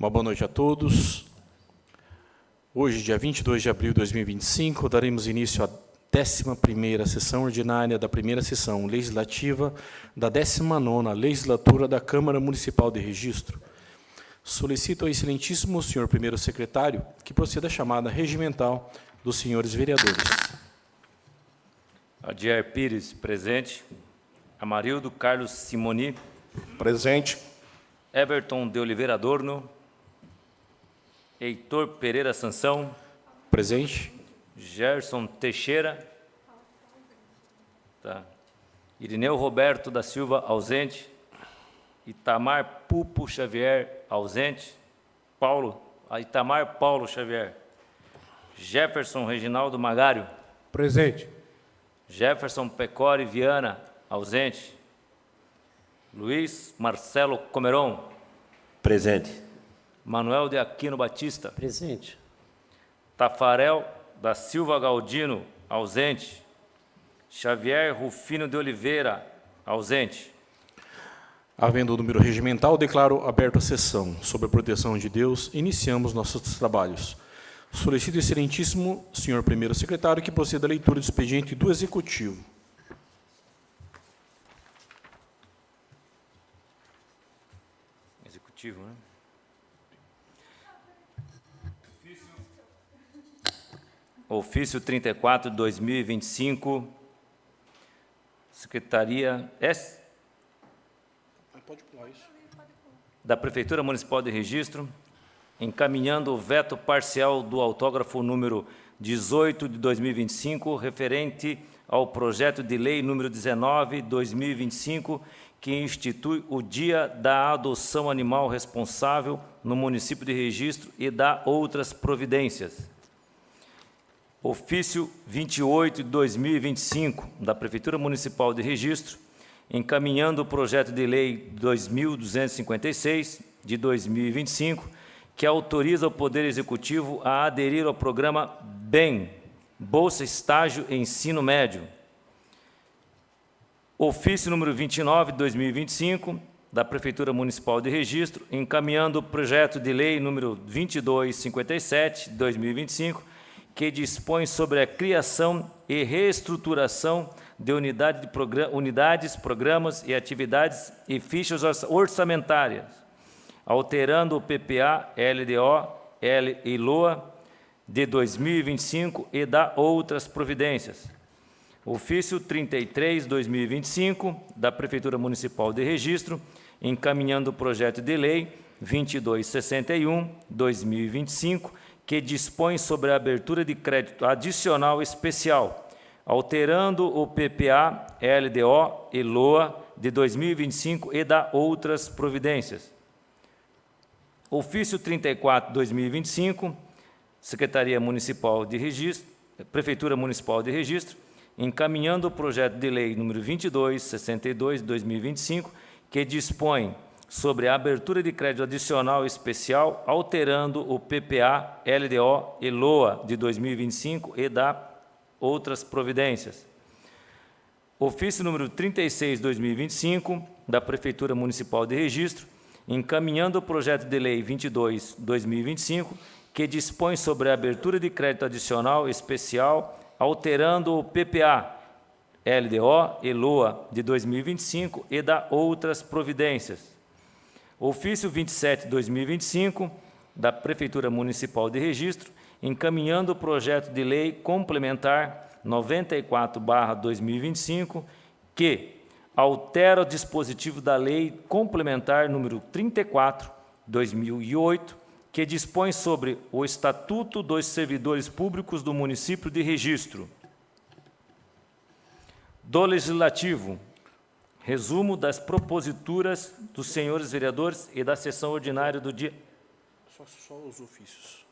Uma boa noite a todos. Hoje, dia 22 de abril de 2025, daremos início à 11ª sessão ordinária da primeira sessão legislativa da 19ª legislatura da Câmara Municipal de Registro. Solicito ao excelentíssimo senhor primeiro secretário que proceda a chamada regimental dos senhores vereadores. Adier Pires, presente. Amarildo Carlos Simoni. Presente. Everton de Oliveira Adorno. Heitor Pereira Sansão. Presente. Gerson Teixeira. Tá. Irineu Roberto da Silva, ausente. Itamar Pupo Xavier, ausente. Itamar Paulo Xavier. Jefferson Reginaldo Magário. Presente. Jefferson Pecore Viana, ausente. Luiz Marcelo Comeron. Presente. Manuel de Aquino Batista. Presente. Tafarel da Silva Galdino, ausente. Xavier Rufino de Oliveira, ausente. Havendo o número regimental, declaro aberta a sessão. Sob a proteção de Deus, iniciamos nossos trabalhos. Solicito ao excelentíssimo senhor primeiro secretário que proceda à leitura do expediente do Executivo. Executivo, né? Ofício 34 de 2025, Secretaria S. Pode pular isso. Da Prefeitura Municipal de Registro, encaminhando o veto parcial do autógrafo número 18 de 2025, referente ao projeto de lei número 19 de 2025, que institui o Dia da Adoção Animal Responsável no município de Registro e dá outras providências. Ofício 28 de 2025, da Prefeitura Municipal de Registro, encaminhando o projeto de lei 2256, de 2025, que autoriza o Poder Executivo a aderir ao programa BEM, Bolsa Estágio Ensino Médio. Ofício número 29 de 2025, da Prefeitura Municipal de Registro, encaminhando o projeto de lei número 2257, de 2025, que dispõe sobre a criação e reestruturação de unidades, programas e atividades e fichas orçamentárias, alterando o PPA, LDO, e LOA de 2025 e dá outras providências. Ofício 33, 2025, da Prefeitura Municipal de Registro, encaminhando o projeto de lei 2261, 2025, que dispõe sobre a abertura de crédito adicional especial, alterando o PPA, LDO e LOA de 2025 e dá outras providências. Ofício 34, 2025, Secretaria Municipal de Registro, Prefeitura Municipal de Registro, encaminhando o projeto de lei número 2262 de 2025, que dispõe sobre a abertura de crédito adicional especial, alterando o PPA, LDO e LOA de 2025 e dá outras providências. Ofício número 36, 2025, da Prefeitura Municipal de Registro, encaminhando o projeto de lei 22, 2025, que dispõe sobre a abertura de crédito adicional especial, alterando o PPA, LDO e LOA de 2025 e dá outras providências. Ofício 27, 2025, da Prefeitura Municipal de Registro, encaminhando o projeto de lei complementar 94/2025, que altera o dispositivo da Lei Complementar número 34/2008, que dispõe sobre o Estatuto dos Servidores Públicos do Município de Registro. Do Legislativo, resumo das proposituras dos senhores vereadores e da sessão ordinária do dia... Só os ofícios.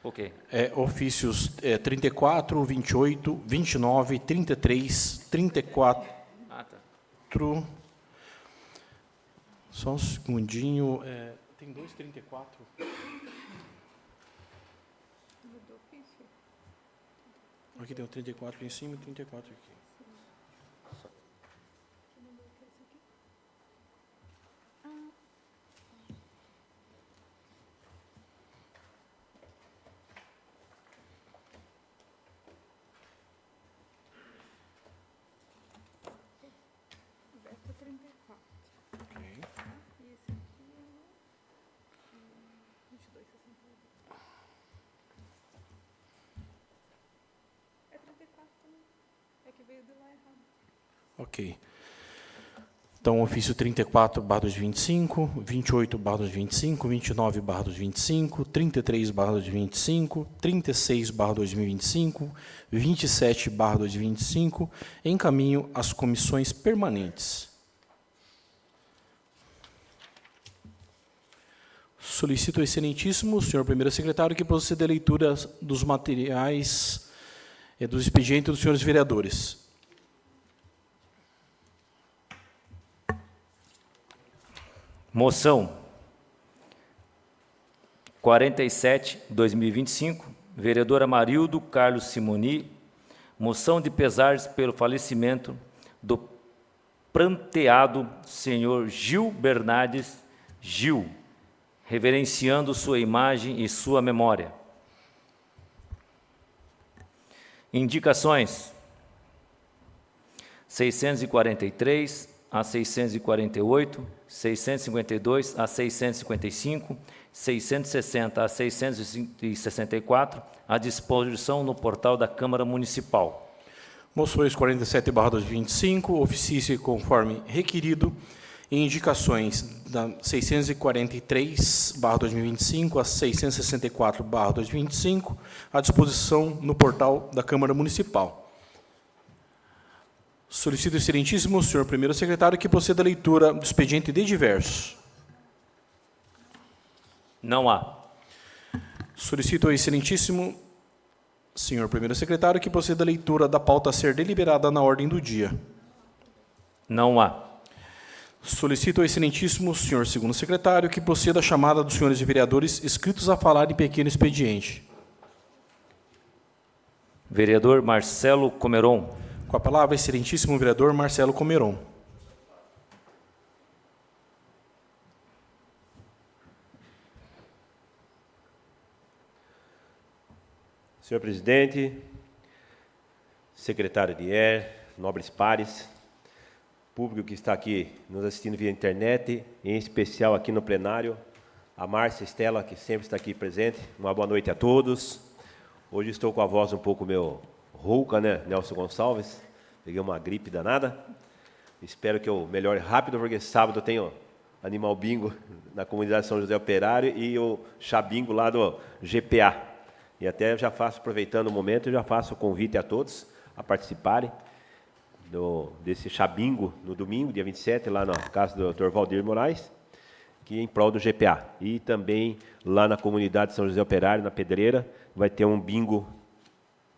Ok. Ofícios 34, 28, 29, 33, 34... Ah, tá. Só um segundinho. Tem 2,34. Aqui tem o 34 em cima e 34 aqui. Ok. Então, ofício 34/2025, 28/2025, 29/2025, 33/2025, 36/2025, 27/2025, encaminho às comissões permanentes. Solicito ao excelentíssimo senhor primeiro secretário que proceda à leitura dos materiais dos expedientes dos senhores vereadores. Moção 47/2025, vereador Amarildo Carlos Simoni, moção de pesares pelo falecimento do pranteado senhor Gil Bernardes Gil, reverenciando sua imagem e sua memória. Indicações 643 a 648, 652 a 655, 660 a 664, à disposição no portal da Câmara Municipal. Moções 47/2025, oficie-se conforme requerido, e indicações da 643/2025 a 664/2025, à disposição no portal da Câmara Municipal. Solicito ao excelentíssimo senhor primeiro secretário que proceda à leitura do expediente de diversos. Não há. Solicito ao excelentíssimo senhor primeiro secretário que proceda à leitura da pauta a ser deliberada na ordem do dia. Não há. Solicito ao excelentíssimo senhor segundo secretário que proceda à chamada dos senhores vereadores inscritos a falar em pequeno expediente. Vereador Marcelo Comeron. Com a palavra, excelentíssimo vereador Marcelo Comeron. Senhor presidente, secretário Dier, nobres pares, público que está aqui nos assistindo via internet, em especial aqui no plenário, a Márcia Estela, que sempre está aqui presente, uma boa noite a todos. Hoje estou com a voz um pouco meio rouca, né, Nelson Gonçalves? Peguei uma gripe danada. Espero que eu melhore rápido, porque sábado eu tenho Animal Bingo na comunidade São José Operário e o Chabingo lá do GPA. E até já faço, aproveitando o momento, já faço o convite a todos a participarem desse Chabingo no domingo, dia 27, lá na casa do Dr. Valdir Moraes, que é em prol do GPA. E também lá na comunidade São José Operário, na Pedreira, vai ter um bingo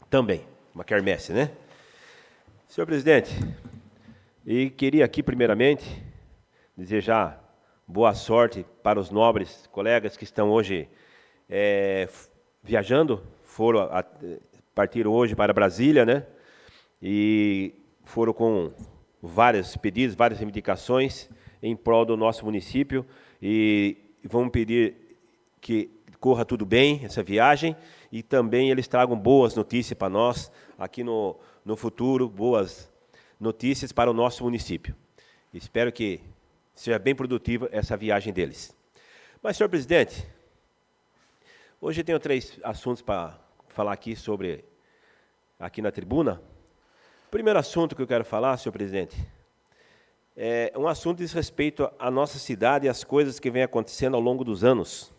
também, uma quermesse, né? Senhor presidente, e queria aqui, primeiramente, desejar boa sorte para os nobres colegas que estão hoje viajando, partiram hoje para Brasília, né? E foram com vários pedidos, várias reivindicações em prol do nosso município, e vamos pedir que corra tudo bem essa viagem, e também eles tragam boas notícias para nós aqui no futuro, boas notícias para o nosso município. Espero que seja bem produtiva essa viagem deles. Mas, senhor presidente, hoje eu tenho 3 assuntos para falar aqui na tribuna. O primeiro assunto que eu quero falar, senhor presidente, é um assunto que diz respeito à nossa cidade e às coisas que vêm acontecendo ao longo dos anos.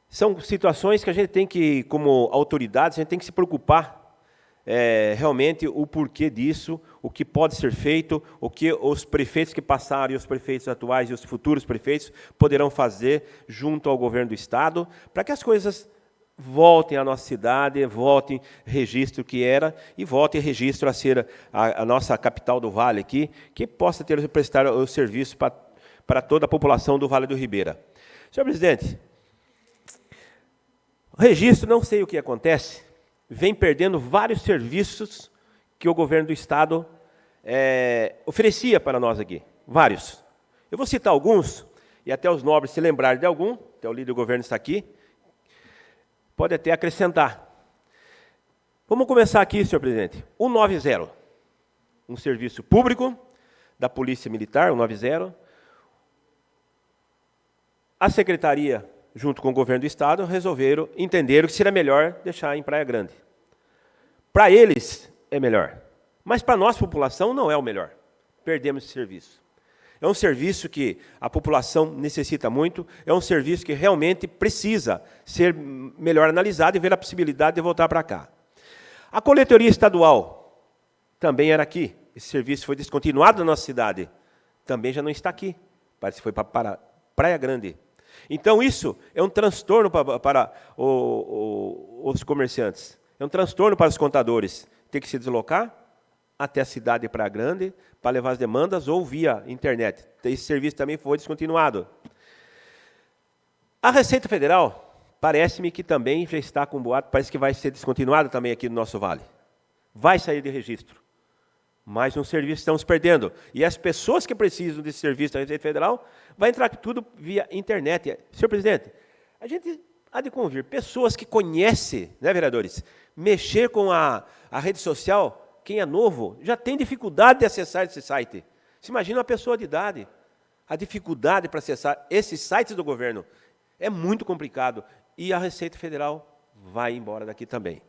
São situações que a gente tem que, como autoridades, a gente tem que se preocupar realmente o porquê disso, o que pode ser feito, o que os prefeitos que passaram e os prefeitos atuais e os futuros prefeitos poderão fazer junto ao governo do Estado, para que as coisas voltem à nossa cidade, voltem registro que era, e voltem registro a ser a nossa capital do Vale aqui, que possa prestar o serviço para toda a população do Vale do Ribeira. Senhor presidente, o registro, não sei o que acontece, vem perdendo vários serviços que o governo do Estado oferecia para nós aqui, vários. Eu vou citar alguns, e até os nobres se lembrarem de algum, até o líder do governo está aqui, pode até acrescentar. Vamos começar aqui, senhor presidente. O 190, um serviço público da Polícia Militar, o 190. A Secretaria, junto com o governo do Estado, entenderam que seria melhor deixar em Praia Grande. Para eles, é melhor. Mas para a nossa população não é o melhor. Perdemos esse serviço. É um serviço que a população necessita muito, é um serviço que realmente precisa ser melhor analisado e ver a possibilidade de voltar para cá. A coletoria estadual também era aqui. Esse serviço foi descontinuado na nossa cidade. Também já não está aqui. Parece que foi para Praia Grande. Então, isso é um transtorno para os comerciantes. É um transtorno para os contadores. Ter que se deslocar até a cidade de Praia Grande para levar as demandas ou via internet. Esse serviço também foi descontinuado. A Receita Federal, parece-me que também já está com boato, parece que vai ser descontinuada também aqui no nosso vale. Vai sair de registro. Mais um serviço estamos perdendo. E as pessoas que precisam desse serviço da Receita Federal, vai entrar tudo via internet. Senhor presidente, a gente há de convir pessoas que conhecem, né, vereadores, mexer com a rede social. Quem é novo já tem dificuldade de acessar esse site. Se imagina uma pessoa de idade. A dificuldade para acessar esses sites do governo é muito complicado. E a Receita Federal vai embora daqui também.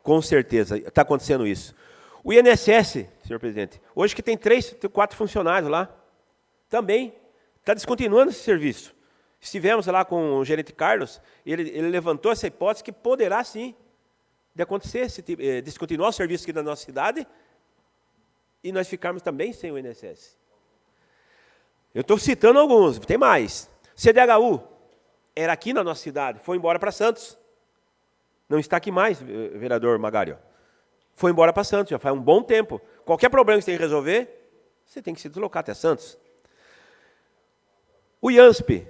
Com certeza, está acontecendo isso. O INSS, senhor presidente, hoje que tem 3, 4 funcionários lá, também está descontinuando esse serviço. Estivemos lá com o gerente Carlos, ele levantou essa hipótese que poderá sim de acontecer, descontinuar o serviço aqui da nossa cidade e nós ficarmos também sem o INSS. Eu estou citando alguns, tem mais. CDHU, era aqui na nossa cidade, foi embora para Santos. Não está aqui mais, vereador Magário. Foi embora para Santos, já faz um bom tempo. Qualquer problema que você tem que resolver, você tem que se deslocar até Santos. O IANSP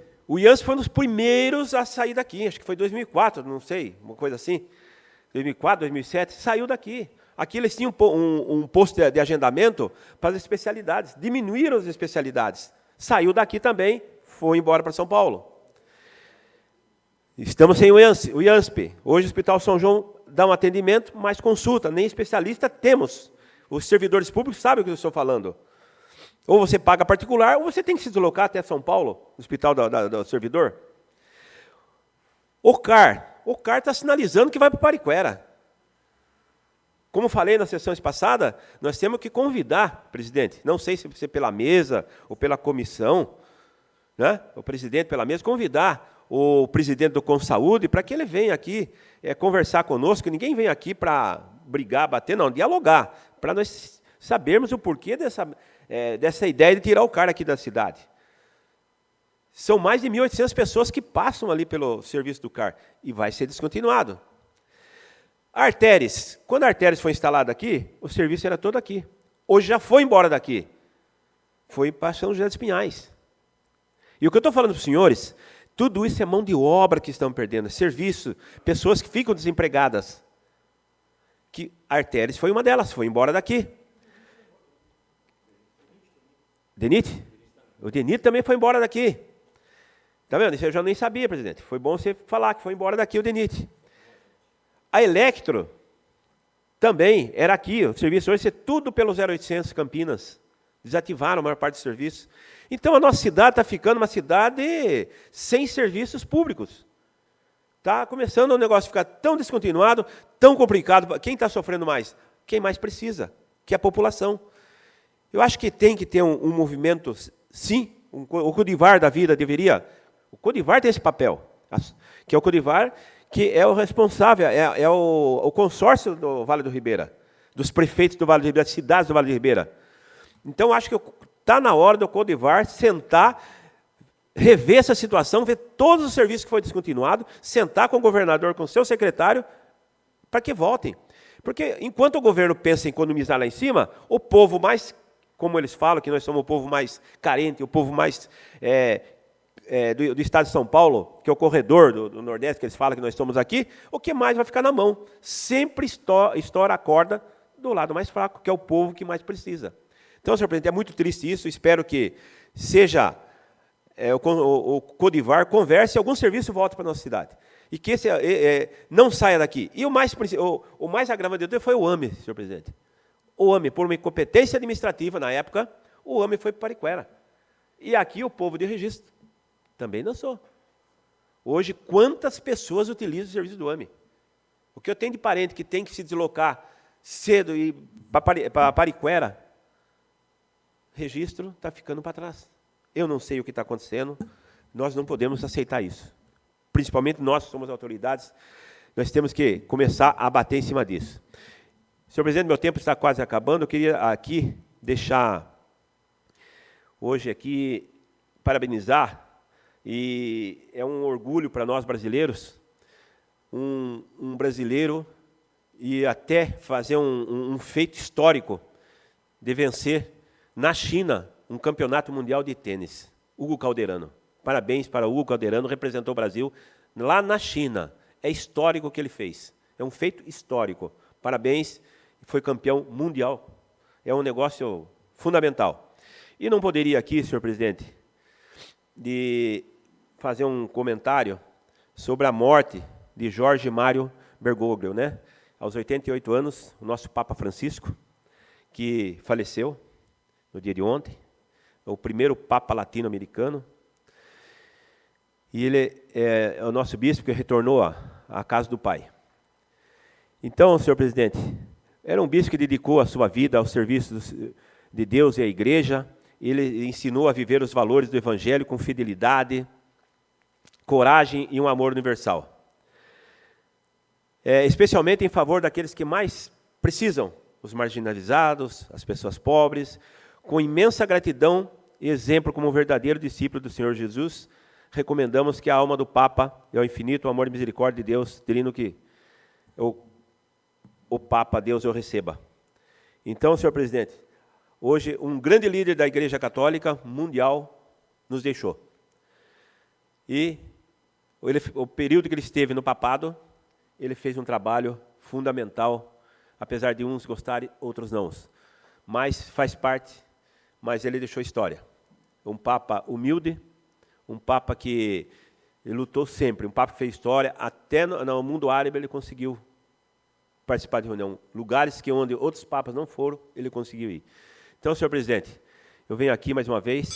foi um dos primeiros a sair daqui, acho que foi 2004, não sei, uma coisa assim. 2004, 2007, saiu daqui. Aqui eles tinham um posto de agendamento para as especialidades. Diminuíram as especialidades. Saiu daqui também, foi embora para São Paulo. Estamos sem o IANSP. Hoje o Hospital São João dá um atendimento, mas consulta, nem especialista temos. Os servidores públicos sabem o que eu estou falando. Ou você paga particular, ou você tem que se deslocar até São Paulo, no Hospital do Servidor. O CAR está sinalizando que vai para Pariquera. Como falei nas sessões passadas, nós temos que convidar, presidente, não sei se você pela mesa ou pela comissão, né, o presidente pela mesa, convidar o presidente do Consaúde para que ele venha aqui conversar conosco. Ninguém vem aqui para brigar, bater, não, dialogar, para nós sabermos o porquê dessa ideia de tirar o CAR aqui da cidade. São mais de 1.800 pessoas que passam ali pelo serviço do CAR e vai ser descontinuado. Artéres. Quando a Artéres foi instalada aqui, o serviço era todo aqui. Hoje já foi embora daqui. Foi para São José dos Pinhais. E o que eu estou falando para os senhores, tudo isso é mão de obra que estão perdendo, serviço, pessoas que ficam desempregadas. Que Artéres foi uma delas, foi embora daqui. DENIT? O DENIT também foi embora daqui. Está vendo? Isso eu já nem sabia, presidente. Foi bom você falar que foi embora daqui o DENIT. A Electro também era aqui. O serviço hoje é tudo pelo 0800 Campinas. Desativaram a maior parte do serviço. Então, a nossa cidade está ficando uma cidade sem serviços públicos. Está começando o negócio a ficar tão descontinuado, tão complicado. Quem está sofrendo mais? Quem mais precisa, que é a população. Eu acho que tem que ter um movimento, sim. O Codivar da vida deveria... O Codivar tem esse papel, que é o Codivar, que é o responsável, é o consórcio do Vale do Ribeira, dos prefeitos do Vale do Ribeira, das cidades do Vale do Ribeira. Então, acho que está na hora do Codivar sentar, rever essa situação, ver todos os serviços que foi descontinuado, sentar com o governador, com o seu secretário, para que voltem. Porque, enquanto o governo pensa em economizar lá em cima, o povo mais, como eles falam, que nós somos o povo mais carente, o povo mais... do estado de São Paulo, que é o corredor do Nordeste, que eles falam que nós estamos aqui, o que mais vai ficar na mão? Sempre estoura a corda do lado mais fraco, que é o povo que mais precisa. Então, senhor presidente, é muito triste isso, espero que seja o Codivar converse e algum serviço volte para a nossa cidade. E que esse não saia daqui. E o mais agravante foi o AME, senhor presidente. O AME, por uma incompetência administrativa na época, o AME foi para Pariquera. E aqui o povo de registro também dançou. Hoje, quantas pessoas utilizam o serviço do AME? O que eu tenho de parente que tem que se deslocar cedo e para Pariquera, registro está ficando para trás. Eu não sei o que está acontecendo, nós não podemos aceitar isso. Principalmente nós que somos autoridades, nós temos que começar a bater em cima disso. Senhor presidente, meu tempo está quase acabando, eu queria aqui deixar, hoje aqui, parabenizar, e é um orgulho para nós brasileiros, um brasileiro, e até fazer um feito histórico de vencer na China um campeonato mundial de tênis. Hugo Calderano. Parabéns para Hugo Calderano, representou o Brasil lá na China. É histórico o que ele fez. É um feito histórico. Parabéns, foi campeão mundial. É um negócio fundamental. E não poderia aqui, senhor presidente, de fazer um comentário sobre a morte de Jorge Mário Bergoglio, né? Aos 88 anos, o nosso Papa Francisco, que faleceu no dia de ontem, o primeiro Papa latino-americano, e ele é o nosso bispo que retornou à casa do Pai. Então, senhor presidente, era um bispo que dedicou a sua vida ao serviço de Deus e à igreja. Ele ensinou a viver os valores do evangelho com fidelidade, coragem e um amor universal. Especialmente em favor daqueles que mais precisam, os marginalizados, as pessoas pobres, com imensa gratidão e exemplo como um verdadeiro discípulo do Senhor Jesus, recomendamos que a alma do Papa e ao infinito amor e misericórdia de Deus, terino que o Papa, Deus, eu receba. Então, senhor presidente, hoje um grande líder da Igreja Católica Mundial nos deixou. E o período que ele esteve no papado, ele fez um trabalho fundamental, apesar de uns gostarem, outros não. Mas faz parte, mas ele deixou história. Um Papa humilde, um Papa que lutou sempre, um Papa que fez história, até no mundo árabe ele conseguiu participar de reunião. Lugares que onde outros papas não foram, ele conseguiu ir. Então, senhor presidente, eu venho aqui mais uma vez,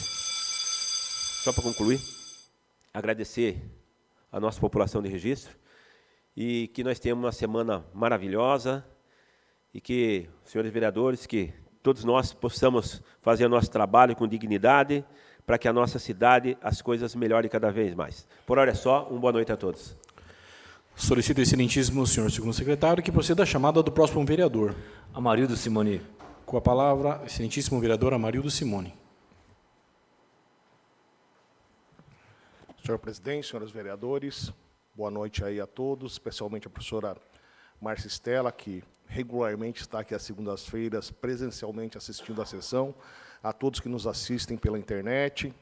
só para concluir, agradecer a nossa população de Registro, e que nós tenhamos uma semana maravilhosa, e que, senhores vereadores, que todos nós possamos fazer o nosso trabalho com dignidade, para que a nossa cidade, as coisas melhorem cada vez mais. Por hora é só, uma boa noite a todos. Solicito ao excelentíssimo senhor segundo secretário que proceda a chamada do próximo vereador. Amarildo Simoni. Com a palavra, excelentíssimo vereador Amarildo Simoni. Senhor presidente, senhores vereadores, boa noite aí a todos, especialmente a professora Márcia Stella, que regularmente está aqui às segundas-feiras, presencialmente assistindo à sessão, a todos que nos assistem pela internet.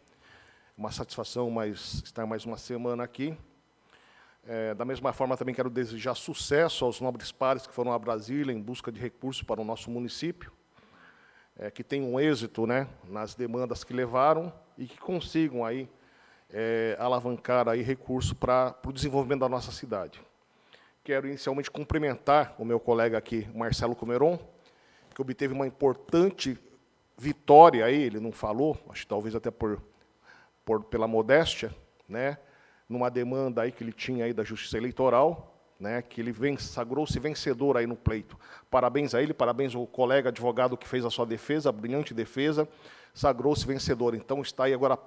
Uma satisfação estar mais uma semana aqui. Da mesma forma, também quero desejar sucesso aos nobres pares que foram a Brasília em busca de recursos para o nosso município, que tenham êxito, né, nas demandas que levaram e que consigam aí, alavancar aí recurso para o desenvolvimento da nossa cidade. Quero inicialmente cumprimentar o meu colega aqui, Marcelo Comeron, que obteve uma importante vitória aí, ele não falou, acho que talvez até pela modéstia, né, numa demanda aí que ele tinha aí da Justiça Eleitoral, né, que ele sagrou-se vencedor aí no pleito. Parabéns a ele, parabéns ao colega advogado que fez a sua defesa, a brilhante defesa, sagrou-se vencedor. Então está aí agora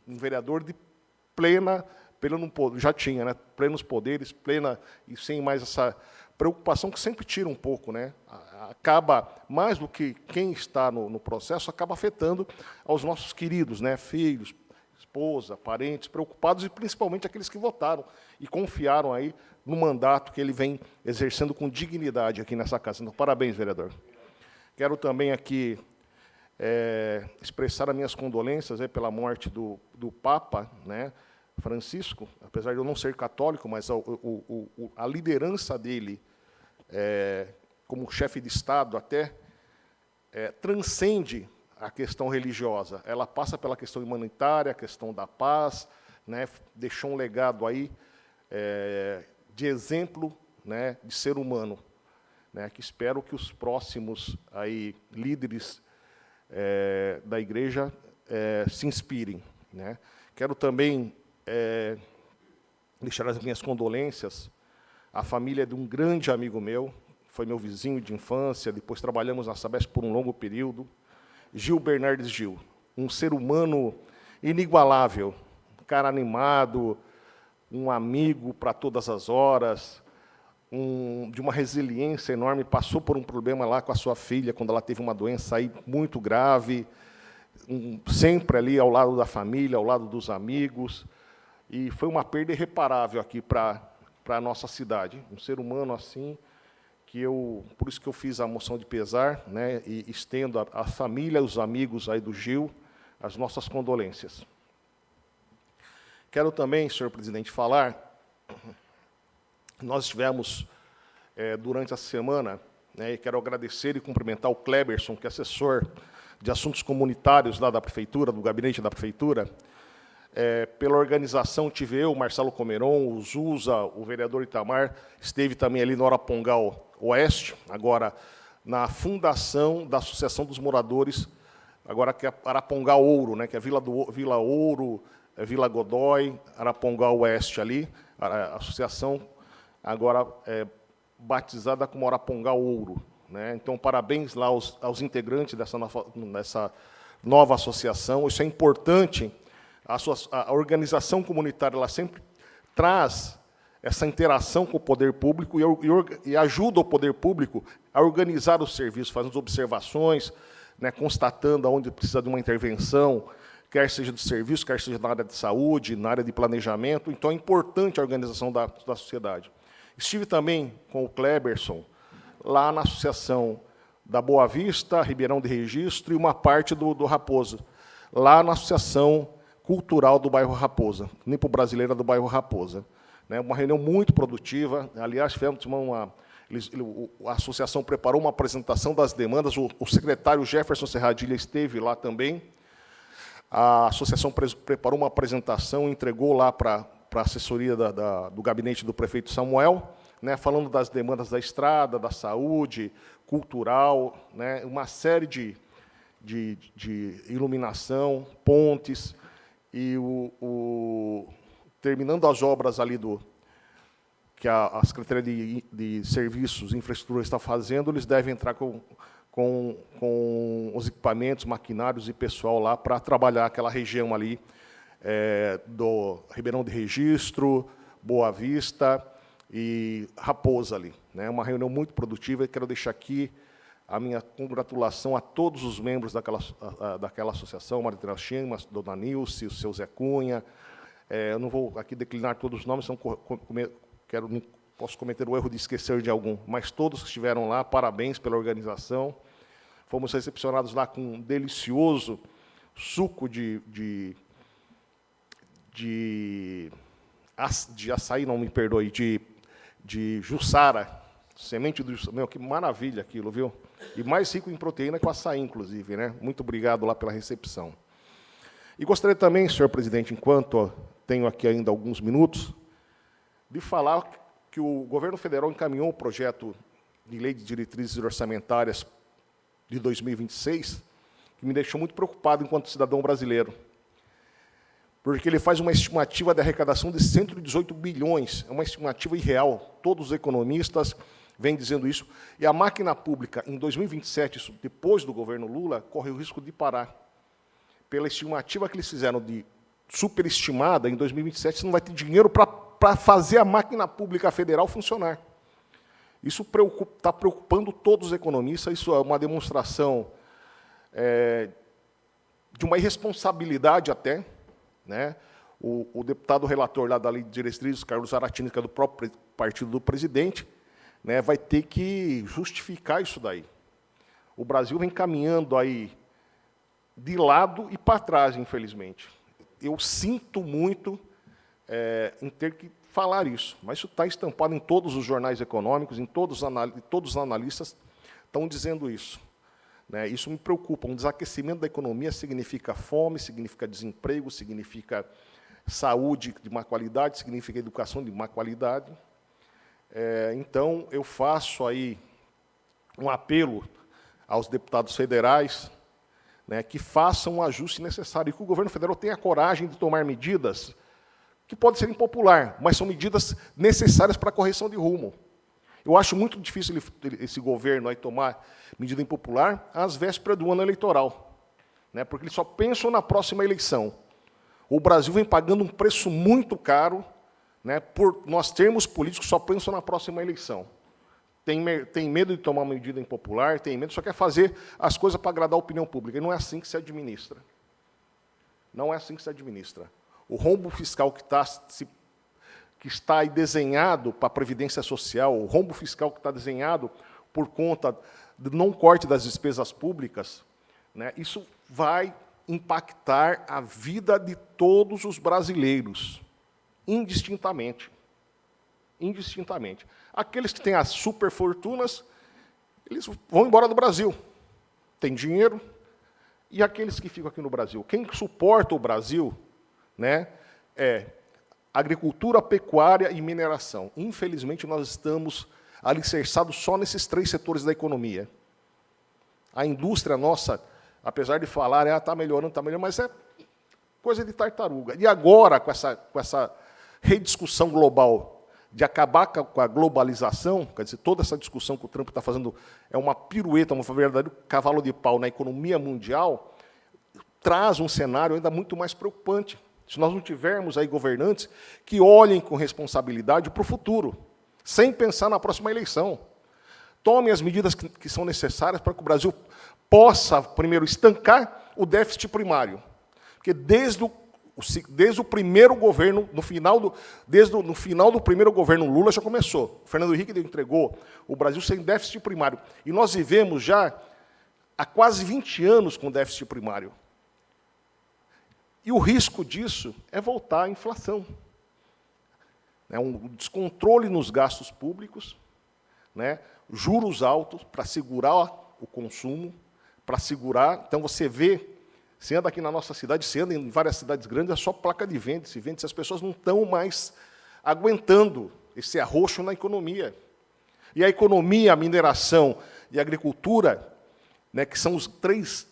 um vereador de já tinha, né, plenos poderes, plena e sem mais essa preocupação que sempre tira um pouco, né, acaba, mais do que quem está no processo, acaba afetando aos nossos queridos, né, filhos, esposa, parentes, preocupados, e principalmente aqueles que votaram e confiaram aí no mandato que ele vem exercendo com dignidade aqui nessa casa. Então, parabéns, vereador. Quero também aqui expressar as minhas condolências pela morte do Papa, né, Francisco, apesar de eu não ser católico, mas a liderança dele como chefe de Estado até transcende a questão religiosa. Ela passa pela questão humanitária, a questão da paz, né, deixou um legado aí de exemplo, né, de ser humano, né, que espero que os próximos aí líderes da igreja se inspirem, né. Quero também deixar as minhas condolências à família de um grande amigo meu, foi meu vizinho de infância, depois trabalhamos na Sabesp por um longo período. Gil Bernardes Gil, um ser humano inigualável, um cara animado, um amigo para todas as horas, de uma resiliência enorme, passou por um problema lá com a sua filha, quando ela teve uma doença aí muito grave, sempre ali ao lado da família, ao lado dos amigos, e foi uma perda irreparável aqui para a nossa cidade. Um ser humano assim, por isso que eu fiz a moção de pesar, né, e estendo à família, os amigos aí do Gil, as nossas condolências. Quero também, senhor presidente, falar, nós estivemos, durante a semana, né, e quero agradecer e cumprimentar o Kleberson, que é assessor de assuntos comunitários lá da Prefeitura, do gabinete da Prefeitura, pela organização, tive eu, Marcelo Comeron, o Zusa, o vereador Itamar, esteve também ali no Arapongal Oeste, agora na fundação da Associação dos Moradores, agora que é Arapongal Ouro, né, que é Vila Ouro, Vila Godoy, Arapongal Oeste ali, a associação agora batizada como Arapongal Ouro, né? Então, parabéns lá aos integrantes dessa nova associação. Isso é importante. A organização comunitária ela sempre traz essa interação com o poder público e ajuda o poder público a organizar os serviços, fazendo observações, né, constatando onde precisa de uma intervenção, quer seja do serviço, quer seja na área de saúde, na área de planejamento. Então, é importante a organização da sociedade. Estive também com o Kleberson, lá na Associação da Boa Vista, Ribeirão de Registro, e uma parte do Raposa, lá na Associação Cultural do bairro Raposa, Nipo Brasileira do bairro Raposa. Né, uma reunião muito produtiva. Aliás, tivemos a associação preparou uma apresentação das demandas, o secretário Jefferson Serradilha esteve lá também. A associação preparou uma apresentação, entregou lá para a assessoria do gabinete do prefeito Samuel, né, falando das demandas da estrada, da saúde, cultural, né, uma série de iluminação, pontes, e terminando as obras ali que a Secretaria de Serviços e Infraestrutura está fazendo, eles devem entrar com os equipamentos, maquinários e pessoal lá para trabalhar aquela região ali do Ribeirão de Registro, Boa Vista e Raposa ali. Né? Uma reunião muito produtiva e quero deixar aqui a minha congratulação a todos os membros daquela associação, Mariana Chimas, Dona Nilce, o seu Zé Cunha. Eu não vou aqui declinar todos os nomes, não posso cometer o erro de esquecer de algum, mas todos que estiveram lá, parabéns pela organização. Fomos recepcionados lá com um delicioso suco de açaí, não me perdoe, de jussara, semente do jussara. Meu, que maravilha aquilo, viu? E mais rico em proteína que o açaí, inclusive, né? Muito obrigado lá pela recepção. E gostaria também, senhor presidente, enquanto tenho aqui ainda alguns minutos, de falar que o governo federal encaminhou o projeto de lei de diretrizes orçamentárias de 2026, que me deixou muito preocupado enquanto cidadão brasileiro, porque ele faz uma estimativa de arrecadação de 118 bilhões, é uma estimativa irreal, todos os economistas vêm dizendo isso, e a máquina pública, em 2027, isso, depois do governo Lula, corre o risco de parar. Pela estimativa que eles fizeram de superestimada, em 2027, você não vai ter dinheiro para fazer a máquina pública federal funcionar. Isso está preocupando todos os economistas, isso é uma demonstração de uma irresponsabilidade até, né? O deputado relator lá da Lei de Diretrizes, Carlos Zaratini, que é do próprio partido do presidente, né, vai ter que justificar isso daí. O Brasil vem caminhando aí de lado e para trás, infelizmente. Eu sinto muito em ter que falar isso, mas isso está estampado em todos os jornais econômicos, todos os analistas estão dizendo isso. Né? Isso me preocupa. Um desaquecimento da economia significa fome, significa desemprego, significa saúde de má qualidade, significa educação de má qualidade. Então, eu faço aí um apelo aos deputados federais, né, que façam um ajuste necessário e que o governo federal tenha coragem de tomar medidas que podem ser impopulares, mas são medidas necessárias para a correção de rumo. Eu acho muito difícil esse governo aí tomar medida impopular às vésperas do ano eleitoral, né, porque eles só pensam na próxima eleição. O Brasil vem pagando um preço muito caro, né, por nós termos políticos que só pensam na próxima eleição. Tem medo de tomar uma medida impopular, tem medo, só quer fazer as coisas para agradar a opinião pública. E não é assim que se administra. Não é assim que se administra. O rombo fiscal que está aí desenhado para a Previdência Social, o rombo fiscal que está desenhado por conta do não corte das despesas públicas, né, isso vai impactar a vida de todos os brasileiros, indistintamente. Indistintamente. Aqueles que têm as superfortunas, eles vão embora do Brasil. Tem dinheiro. E aqueles que ficam aqui no Brasil? Quem suporta o Brasil, né, é agricultura, pecuária e mineração. Infelizmente, nós estamos alicerçados só nesses 3 setores da economia. A indústria nossa, apesar de falar, está melhorando, mas é coisa de tartaruga. E agora, com essa rediscussão global de acabar com a globalização, quer dizer, toda essa discussão que o Trump está fazendo é uma pirueta, um verdadeiro cavalo de pau na economia mundial, traz um cenário ainda muito mais preocupante. Se nós não tivermos aí governantes que olhem com responsabilidade para o futuro, sem pensar na próxima eleição. Tomem as medidas que são necessárias para que o Brasil possa, primeiro, estancar o déficit primário. Porque desde o primeiro governo, no final do primeiro governo Lula já começou. O Fernando Henrique entregou o Brasil sem déficit primário. E nós vivemos já há quase 20 anos com déficit primário. E o risco disso é voltar à inflação. É um descontrole nos gastos públicos, né, juros altos para segurar o consumo, para segurar. Então, você anda aqui na nossa cidade, você anda em várias cidades grandes, é só placa de venda, se vende, se as pessoas não estão mais aguentando esse arroxo na economia. E a economia, a mineração e a agricultura, né, que são os 3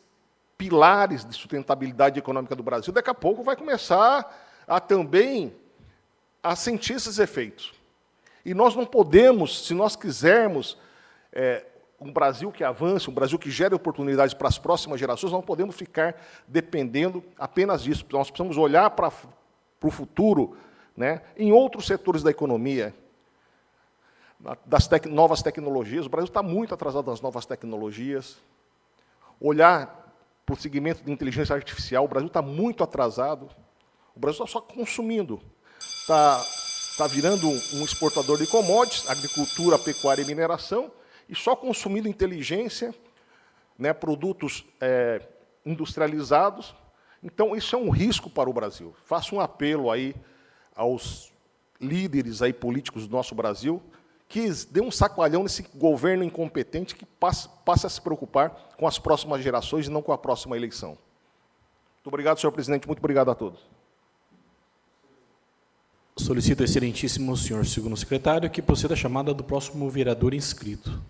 pilares de sustentabilidade econômica do Brasil, daqui a pouco vai começar a também a sentir esses efeitos. E nós não podemos, se nós quisermos um Brasil que avance, um Brasil que gere oportunidades para as próximas gerações, nós não podemos ficar dependendo apenas disso. Nós precisamos olhar para o futuro, né, em outros setores da economia, das novas tecnologias. O Brasil está muito atrasado nas novas tecnologias. Olhar para o segmento de inteligência artificial, o Brasil está muito atrasado. O Brasil está só consumindo. Está virando um exportador de commodities, agricultura, pecuária e mineração, e só consumindo inteligência, né, produtos industrializados. Então, isso é um risco para o Brasil. Faço um apelo aí aos líderes aí políticos do nosso Brasil, que dê um sacoalhão nesse governo incompetente que passe a se preocupar com as próximas gerações e não com a próxima eleição. Muito obrigado, senhor presidente. Muito obrigado a todos. Solicito ao excelentíssimo senhor segundo secretário que proceda a chamada do próximo vereador inscrito.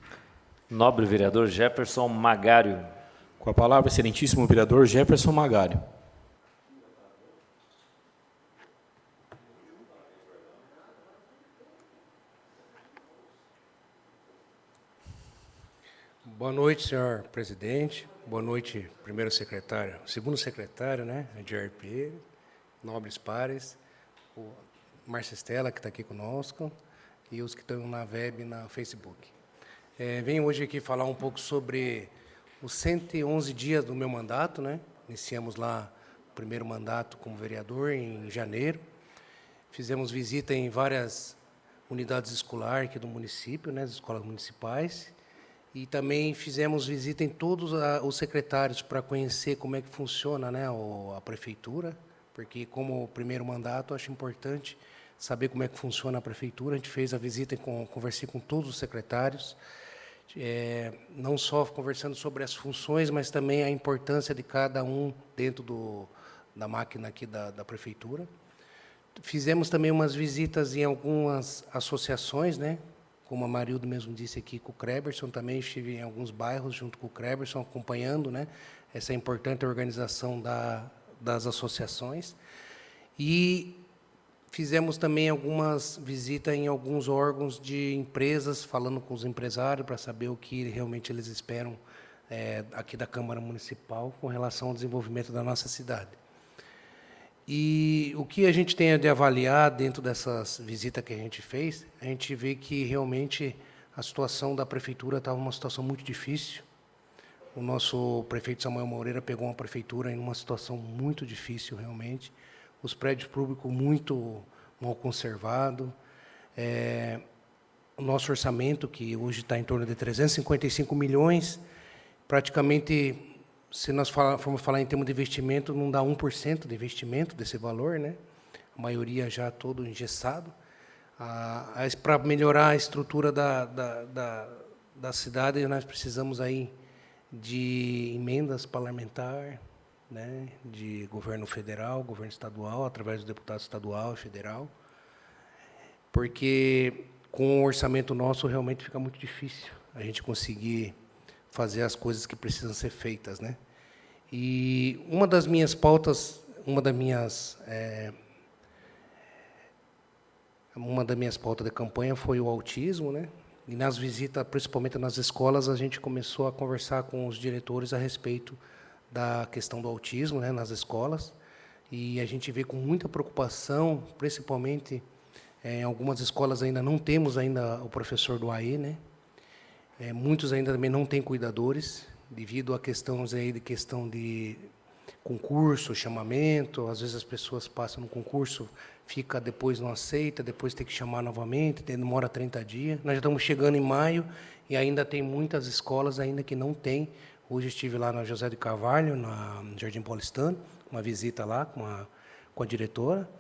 Nobre vereador Jefferson Magário. Com a palavra, excelentíssimo vereador Jefferson Magário. Boa noite, senhor presidente. Boa noite, primeiro secretário, segundo secretário, né, de RP, nobres pares, o Márcia Estela, que está aqui conosco, e os que estão na web e na Facebook. Venho hoje aqui falar um pouco sobre os 111 dias do meu mandato, né? Iniciamos lá o primeiro mandato como vereador em janeiro. Fizemos visita em várias unidades escolares aqui do município, né, as escolas municipais, e também fizemos visita em todos os secretários para conhecer como é que funciona, né, a prefeitura, porque como primeiro mandato acho importante saber como é que funciona a prefeitura. A gente fez a visita e conversei com todos os secretários, não só conversando sobre as funções, mas também a importância de cada um dentro da máquina aqui da prefeitura. Fizemos também umas visitas em algumas associações, né? Como a Marildo mesmo disse aqui, com o Kreberson, também estive em alguns bairros junto com o Kreberson, acompanhando, né, essa importante organização das associações. E fizemos também algumas visitas em alguns órgãos de empresas, falando com os empresários para saber o que realmente eles esperam aqui da Câmara Municipal com relação ao desenvolvimento da nossa cidade. E o que a gente tem de avaliar dentro dessas visitas que a gente fez, a gente vê que realmente a situação da prefeitura estava uma situação muito difícil. O nosso prefeito Samuel Moreira pegou uma prefeitura em uma situação muito difícil, realmente. Os prédios públicos muito mal conservados. O nosso orçamento, que hoje está em torno de 355 milhões, praticamente, se nós formos falar em termos de investimento, não dá 1% de investimento desse valor, né? A maioria já todo engessado. Para melhorar a estrutura da cidade, nós precisamos aí de emendas parlamentares, né, de governo federal, governo estadual, através do deputado estadual e federal, porque com o orçamento nosso realmente fica muito difícil a gente conseguir fazer as coisas que precisam ser feitas, né? E uma das minhas pautas de campanha foi o autismo, né? E nas visitas, principalmente nas escolas, a gente começou a conversar com os diretores a respeito da questão do autismo, né, nas escolas. E a gente vê com muita preocupação, principalmente em algumas escolas ainda não temos ainda o professor do AI, né? Muitos ainda também não têm cuidadores, devido a questão de concurso, chamamento. Às vezes as pessoas passam no concurso, fica, depois não aceita, depois tem que chamar novamente, demora 30 dias. Nós já estamos chegando em maio e ainda tem muitas escolas ainda que não tem. Hoje estive lá na José de Carvalho, no Jardim Paulistano, uma visita lá com a diretora,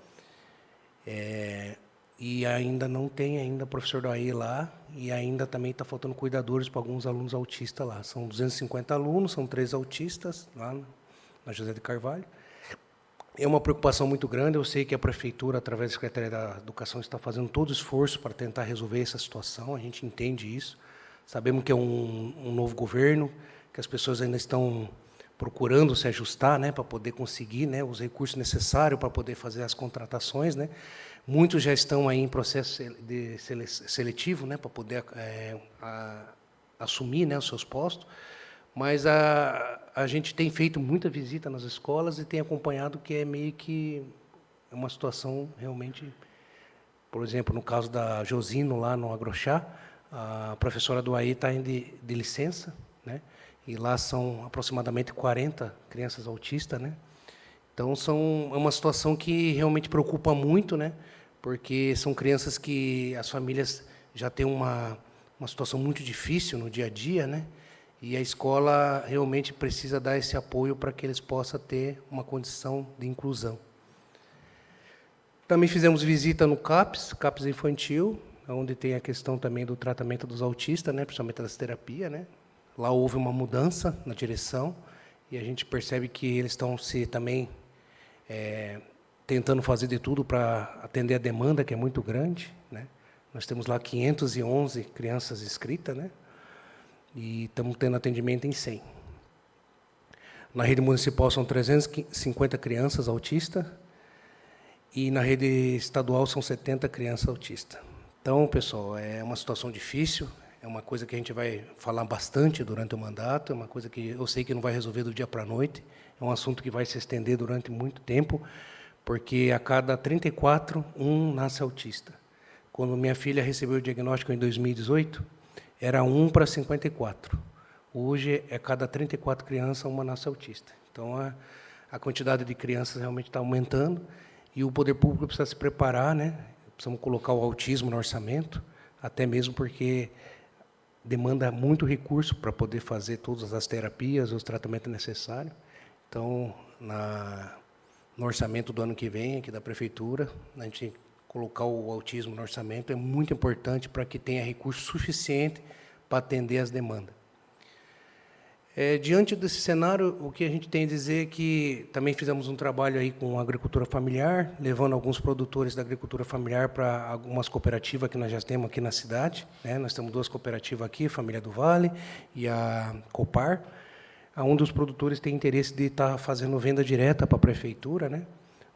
e ainda não tem ainda professor do AI lá, e ainda também está faltando cuidadores para alguns alunos autistas lá. São 250 alunos, são 3 autistas lá na José de Carvalho. É uma preocupação muito grande. Eu sei que a prefeitura, através da Secretaria da Educação, está fazendo todo o esforço para tentar resolver essa situação. A gente entende isso. Sabemos que é um novo governo, que as pessoas ainda estão procurando se ajustar, né, para poder conseguir, né, os recursos necessários para poder fazer as contratações, né. Muitos já estão aí em processo de seletivo, né, para poder assumir, né, os seus postos. Mas a gente tem feito muita visita nas escolas e tem acompanhado que é meio que uma situação realmente, por exemplo, no caso da Josino, lá no Agrochá, a professora do AI está de licença, né? E lá são aproximadamente 40 crianças autistas, né? Então, é uma situação que realmente preocupa muito, né? Porque são crianças que as famílias já têm uma situação muito difícil no dia a dia, né? E a escola realmente precisa dar esse apoio para que eles possam ter uma condição de inclusão. Também fizemos visita no CAPS infantil, onde tem a questão também do tratamento dos autistas, né, principalmente das terapias, né. Lá houve uma mudança na direção e a gente percebe que eles estão também tentando fazer de tudo para atender a demanda, que é muito grande, né. Nós temos lá 511 crianças inscritas, né, e estamos tendo atendimento em 100. Na rede municipal são 350 crianças autistas e na rede estadual são 70 crianças autistas. Então, pessoal, é uma situação difícil, é uma coisa que a gente vai falar bastante durante o mandato, é uma coisa que eu sei que não vai resolver do dia para a noite, é um assunto que vai se estender durante muito tempo, porque a cada 34, um nasce autista. Quando minha filha recebeu o diagnóstico em 2018, era 1 para 54. Hoje, a cada 34 crianças, uma nasce autista. Então, a quantidade de crianças realmente está aumentando e o poder público precisa se preparar, né? Precisamos colocar o autismo no orçamento, até mesmo porque demanda muito recurso para poder fazer todas as terapias, os tratamentos necessários. Então, no orçamento do ano que vem, aqui da Prefeitura, a gente colocar o autismo no orçamento é muito importante para que tenha recurso suficiente para atender as demandas. Diante desse cenário, o que a gente tem a dizer é que também fizemos um trabalho aí com a agricultura familiar, levando alguns produtores da agricultura familiar para algumas cooperativas que nós já temos aqui na cidade, né? Nós temos 2 cooperativas aqui, a Família do Vale e a Copar. Um dos produtores tem interesse de estar fazendo venda direta para a prefeitura, né?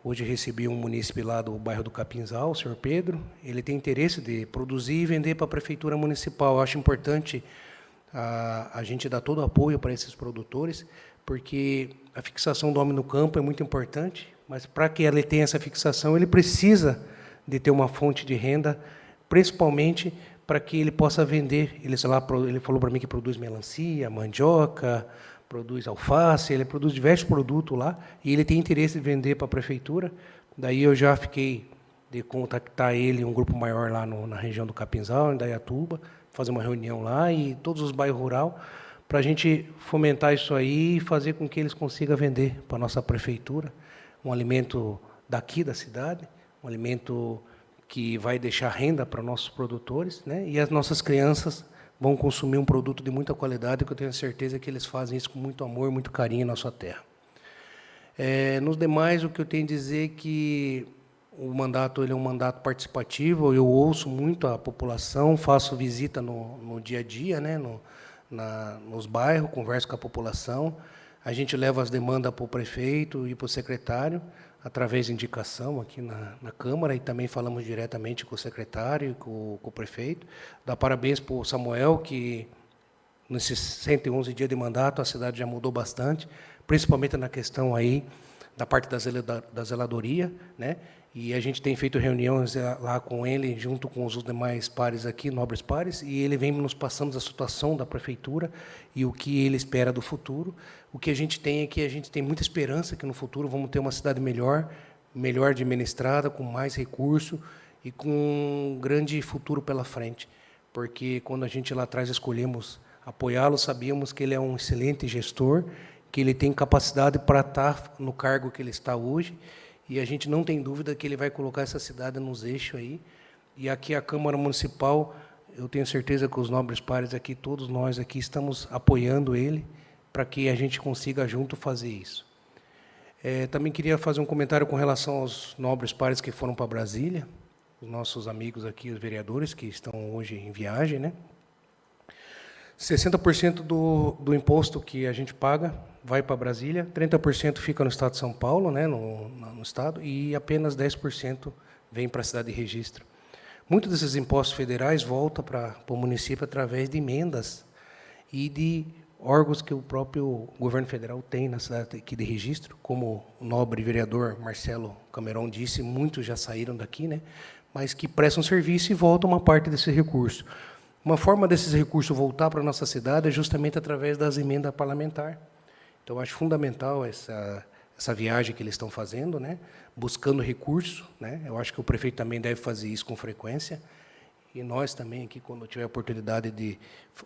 Hoje recebi um munícipe lá do bairro do Capinzal, o senhor Pedro. Ele tem interesse de produzir e vender para a Prefeitura Municipal. Eu acho importante a gente dar todo o apoio para esses produtores, porque a fixação do homem no campo é muito importante, mas para que ele tenha essa fixação, ele precisa de ter uma fonte de renda, principalmente para que ele possa vender. Ele falou para mim que produz melancia, mandioca, produz alface, ele produz diversos produtos lá, e ele tem interesse em vender para a prefeitura. Daí eu já fiquei de contactar ele, um grupo maior lá na região do Capinzal, em Indaiatuba, fazer uma reunião lá, e todos os bairros rurais, para a gente fomentar isso aí e fazer com que eles consigam vender para a nossa prefeitura um alimento daqui da cidade, um alimento que vai deixar renda para nossos produtores, né? E as nossas crianças vão consumir um produto de muita qualidade, que eu tenho certeza que eles fazem isso com muito amor, muito carinho na sua terra. Nos demais, o que eu tenho a dizer é que o mandato ele é um mandato participativo, eu ouço muito a população, faço visita no dia a dia, né? Nos bairros, converso com a população, a gente leva as demandas para o prefeito e para o secretário, através de indicação aqui na Câmara, e também falamos diretamente com o secretário e com o prefeito. Dá parabéns para o Samuel, que nesses 111 dias de mandato a cidade já mudou bastante, principalmente na questão aí da parte da zeladoria, né? E a gente tem feito reuniões lá com ele, junto com os demais pares aqui, nobres pares, e ele vem nos passando a situação da prefeitura e o que ele espera do futuro. O que a gente tem é que a gente tem muita esperança que no futuro vamos ter uma cidade melhor administrada, com mais recurso e com um grande futuro pela frente. Porque quando a gente lá atrás escolhemos apoiá-lo, sabíamos que ele é um excelente gestor, que ele tem capacidade para estar no cargo que ele está hoje, e a gente não tem dúvida que ele vai colocar essa cidade nos eixos aí. E aqui a Câmara Municipal, eu tenho certeza que os nobres pares aqui, todos nós aqui, estamos apoiando ele para que a gente consiga junto fazer isso. Também queria fazer um comentário com relação aos nobres pares que foram para Brasília, os nossos amigos aqui, os vereadores, que estão hoje em viagem, né? 60% do imposto que a gente paga vai para Brasília, 30% fica no Estado de São Paulo, né, no Estado, e apenas 10% vem para a cidade de Registro. Muitos desses impostos federais voltam para o município através de emendas e de órgãos que o próprio governo federal tem na cidade aqui de Registro, como o nobre vereador Marcelo Cameron disse, muitos já saíram daqui, né, mas que prestam serviço e voltam uma parte desse recurso. Uma forma desses recursos voltar para a nossa cidade é justamente através das emendas parlamentares. Então, eu acho fundamental essa viagem que eles estão fazendo, né? Buscando recursos, né? Eu acho que o prefeito também deve fazer isso com frequência. E nós também, aqui, quando tiver a oportunidade de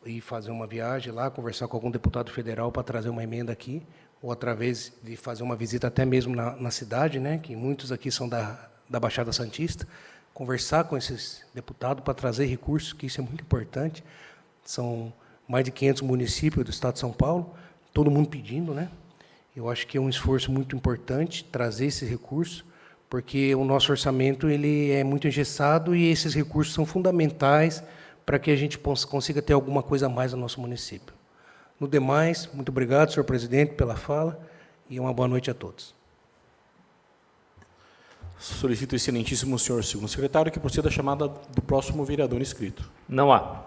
ir fazer uma viagem lá, conversar com algum deputado federal para trazer uma emenda aqui, ou através de fazer uma visita até mesmo na cidade, né? Que muitos aqui são da Baixada Santista, conversar com esses deputados para trazer recursos, que isso é muito importante. São mais de 500 municípios do Estado de São Paulo, todo mundo pedindo, né? Eu acho que é um esforço muito importante trazer esses recursos, porque o nosso orçamento ele é muito engessado e esses recursos são fundamentais para que a gente consiga ter alguma coisa a mais no nosso município. No demais, muito obrigado, senhor presidente, pela fala, e uma boa noite a todos. Solicito o excelentíssimo senhor segundo secretário que proceda a chamada do próximo vereador inscrito. Não há.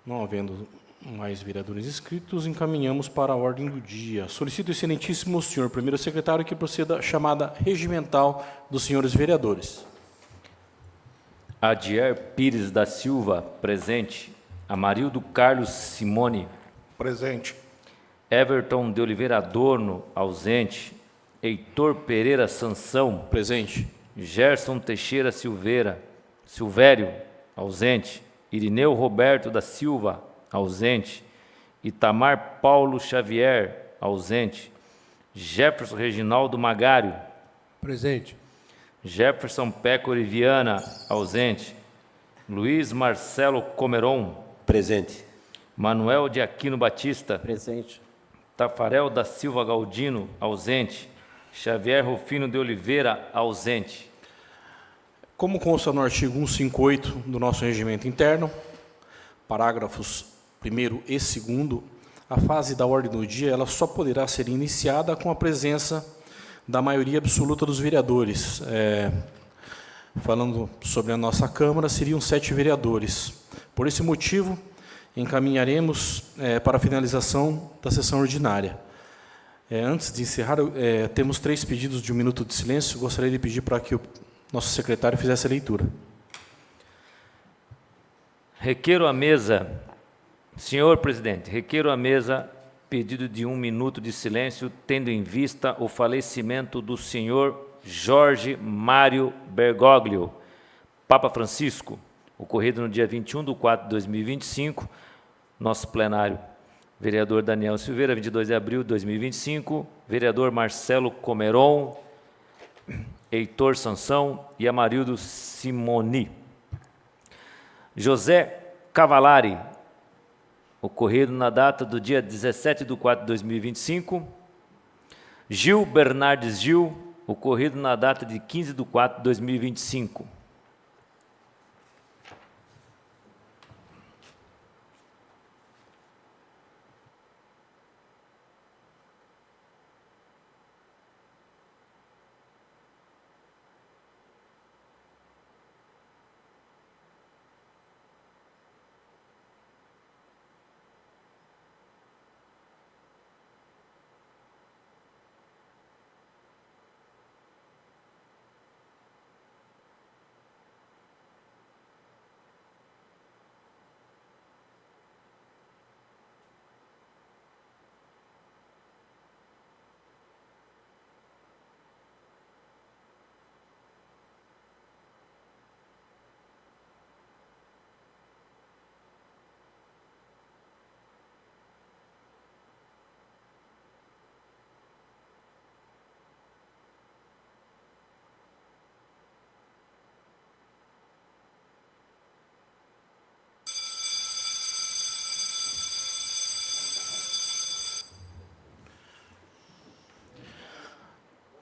Não havendo mais vereadores inscritos, encaminhamos para a ordem do dia. Solicito o excelentíssimo senhor primeiro secretário que proceda a chamada regimental dos senhores vereadores. Adier Pires da Silva, presente. Amarildo Carlos Simone. Presente. Everton de Oliveira Adorno, ausente. Heitor Pereira Sansão. Presente. Gerson Teixeira Silvério, ausente. Irineu Roberto da Silva, ausente. Itamar Paulo Xavier, ausente. Jefferson Reginaldo Magário. Presente. Jefferson Pécori Viana, ausente. Luiz Marcelo Comeron. Presente. Manuel de Aquino Batista. Presente. Tafarel da Silva Galdino, ausente. Xavier Rufino de Oliveira, ausente. Como consta no artigo 158 do nosso regimento interno, parágrafos 1º e 2º, a fase da ordem do dia ela só poderá ser iniciada com a presença da maioria absoluta dos vereadores. Falando sobre a nossa Câmara, seriam 7 vereadores. Por esse motivo, encaminharemos para a finalização da sessão ordinária. Antes de encerrar, temos 3 pedidos de 1 minuto de silêncio. Gostaria de pedir para que o nosso secretário fizesse a leitura. Requeiro à mesa, senhor presidente, requeiro à mesa pedido de 1 minuto de silêncio, tendo em vista o falecimento do senhor Jorge Mário Bergoglio, Papa Francisco, ocorrido no dia 21/4/2025, nosso plenário. Vereador Daniel Silveira, 22 de abril de 2025, vereador Marcelo Comeron, Heitor Sansão e Amarildo Simoni. José Cavalari, ocorrido na data do dia 17/4/2025. Gil Bernardes Gil, ocorrido na data de 15/4/2025.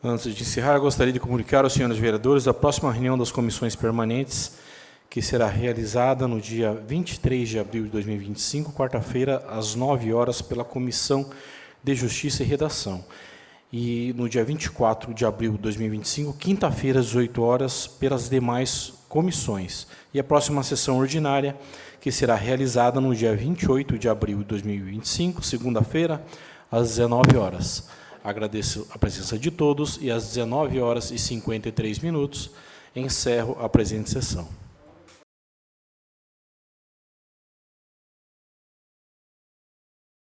Antes de encerrar, gostaria de comunicar aos senhores vereadores a próxima reunião das comissões permanentes, que será realizada no dia 23 de abril de 2025, quarta-feira, às 9 horas, pela Comissão de Justiça e Redação. E no dia 24 de abril de 2025, quinta-feira, às 18 horas, pelas demais comissões. E a próxima sessão ordinária, que será realizada no dia 28 de abril de 2025, segunda-feira, às 19 horas. Agradeço a presença de todos e às 19h53, encerro a presente sessão.